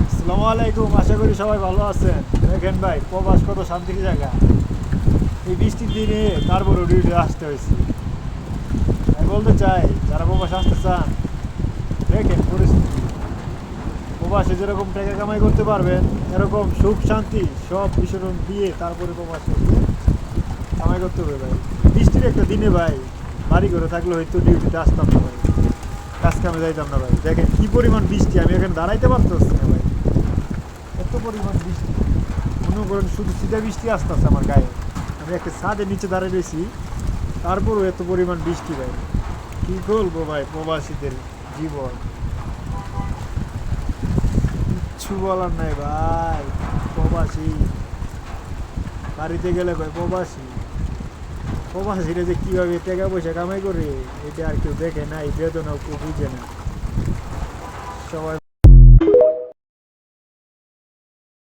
আসসালামু আলাইকুম, আশা করি সবাই ভালো আছেন। দেখেন ভাই, প্রবাস কত শান্তির জায়গা। এই বৃষ্টির দিনে তারপর ডিউটি আসতে হয়েছে। আমি বলতে চাই, যারা প্রবাস আসতে চান, দেখেন পরিস্থিতি। প্রবাসে যেরকম টাকা কামাই করতে পারবেন, এরকম সুখ শান্তি সব বিসর্জন দিয়ে তারপরে প্রবাস করতে কামাই করতে হবে ভাই। বৃষ্টির একটা দিনে ভাই, বাড়ি ঘরে থাকলে হয়তো ডিউটিতে আসতাম না ভাই, কাজ কামে যাইতাম না ভাই। দেখেন কি পরিমাণ বৃষ্টি, আমি এখানে দাঁড়াইতে পারতেছি না ভাই, এত পরিমাণ বৃষ্টি। মনে করেন শুধু সিধা বৃষ্টি আসতেছে আমার গায়ে। আমি একটা ছাদের নিচে দাঁড়িয়ে রয়েছি, তারপরও এত পরিমাণ বৃষ্টি ভাই। কি বলবো ভাই, প্রবাসীদের জীবন কিচ্ছু বলার নাই ভাই। প্রবাসী বাড়িতে গেলে ভাই প্রবাসী, প্রবাসীরা যে কীভাবে টাকা পয়সা কামাই করে, এটা আর কেউ দেখে না, এই বেদনাও কেউ বুঝে না। সবাই